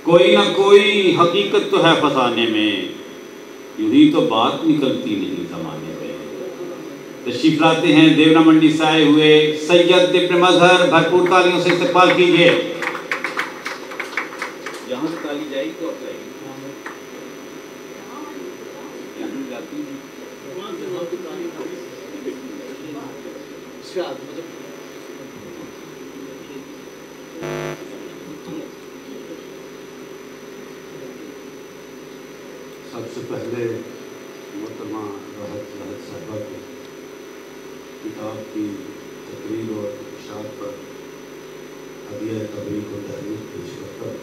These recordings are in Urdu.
کوئی نہ کوئی حقیقت تو ہے فسانے میں، یوں ہی تو بات نکلتی نہیں زمانے میں۔ تشریف لاتے ہیں دیونا منڈی سے آئے ہوئے سید ابن مظہر، بھرپور تالیوں سے استقبال کیجیے۔ یہاں سے تالی جائے گی تو آپ جائے گی، یہاں جاتی ہے۔ سب سے پہلے محترمہ راحت صاحبہ کو کتاب کی تقریر اور اشاعت پر ہدیہ تبریک و تہنیت پیش کرتا ہوں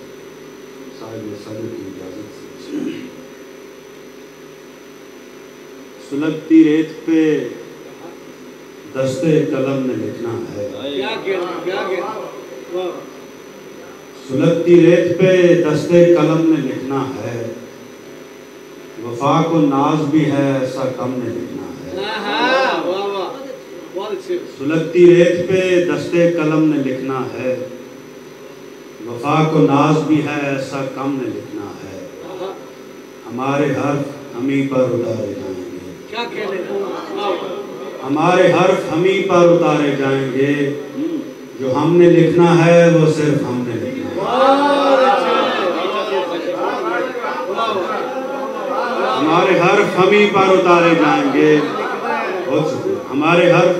صاحب صدر کی اجازت سے۔ سلگتی ریت پہ دستے قلم نے لکھنا ہے، سلگتی ریت پہ دستے قلم نے لکھنا ہے، وفا کو ناز بھی ہے ایسا کم نے لکھنا ہے۔ سلگتی ریت پہ دستے قلم نے لکھنا ہے، وفا کو ناز بھی ہے ایسا کم نے لکھنا ہے، ہمارے حرف ہمیں پر اتارے جائیں گے، ہمارے حرف ہمیں پر اتارے جائیں گے، جو ہم نے لکھنا ہے وہ صرف ہم نے لکھنا ہے، ہمارے حرف ہمیں پر اتارے جائیں گے، بہت شکریہ، ہمارے حرف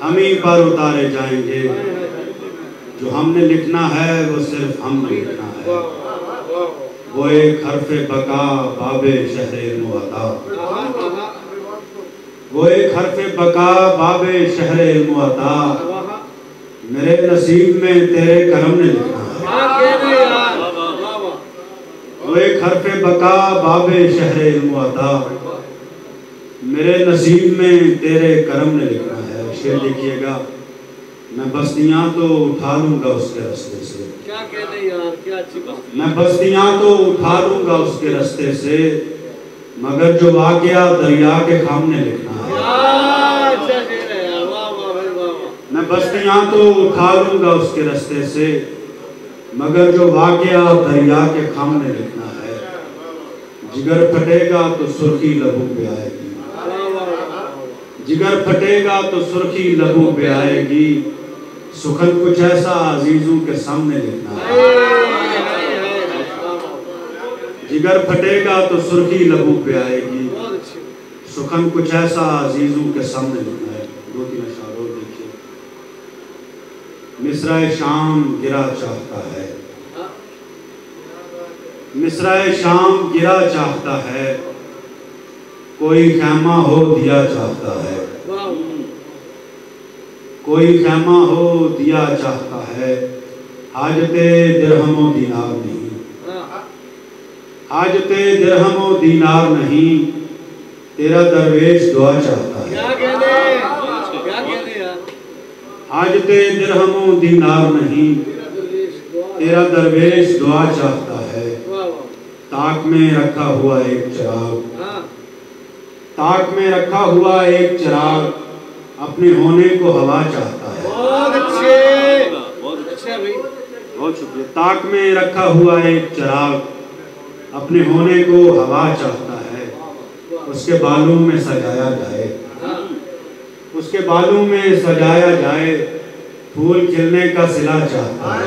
ہمیں پر اتارے جائیں گے، جو ہم نے لکھنا ہے وہ صرف ہم نے لکھنا ہے، وہ ایک حرف بقا باب شہر علم و عطا، وہ ایک حرف بقا باب شہر علم و عطا، میرے نصیب میں تیرے کرم نے لکھنا ہے، وہ ایک حرف بقا باب شہر علم و عطا، میرے نصیب میں تیرے کرم نے لکھنا ہے۔ شعر لکھیے گا، میں بستیاں تو اٹھا لوں گا اس کے رستے سے، میں بستیاں تو اٹھا لوں گا اس کے رستے سے، مگر جو واقعہ دریا کے خم نے لکھنا ہے، میں بستیاں تو اٹھا لوں گا اس کے رستے سے، مگر جو واقعہ دریا کے خم نے لکھنا ہے، جگر پھٹے گا تو سرخی لبوں پہ آئے گی، جگر پھٹے گا تو سرخی لبوں پہ آئے گی، سخن کچھ ایسا عزیزوں کے سامنے لکھنا ہے، جگر پھٹے گا تو سرخی لبوں پہ آئے گی، سخن کچھ ایسا عزیزوں کے سامنے لکھنا ہے۔ دو تین اشعار اور دیکھیے۔ مصرع شام گرا چاہتا ہے، مصرع شام گرا چاہتا ہے، کوئی خیمہ ہو دیا چاہتا ہے، کوئی خیمہ ہو دیا چاہتا ہے، حاجت درہم و دینار نہیں، حاجت درہم و دینار نہیں، تیرا درویش دعا چاہتا ہے، حاجت درہم و دینار نہیں، تیرا درویش دعا چاہتا ہے، تاک میں رکھا ہوا ایک چراغ، تاک میں رکھا ہوا ایک چراغ، اپنے ہونے کو ہوا چاہتا ہے، بہت شکریہ، تاک میں رکھا ہوا ایک چراغ، اپنے ہونے کو ہوا چاہتا ہے، اس کے بالوں میں سجایا جائے، اس کے بالوں میں سجایا جائے، پھول کھلنے کا صلہ چاہتا ہے،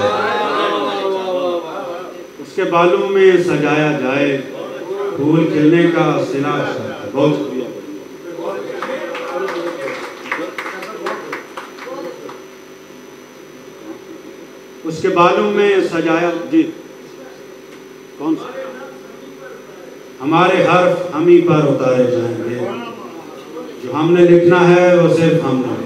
اس کے بالوں میں سجایا جائے، پھول کھلنے کا صلہ چاہتا ہے۔ بہت شکریہ۔ اس کے بالوں میں سجایا، جی کون سا؟ ہمارے حرف ہمیں پر اتارے جائیں گے، جو ہم نے لکھنا ہے وہ صرف ہم نے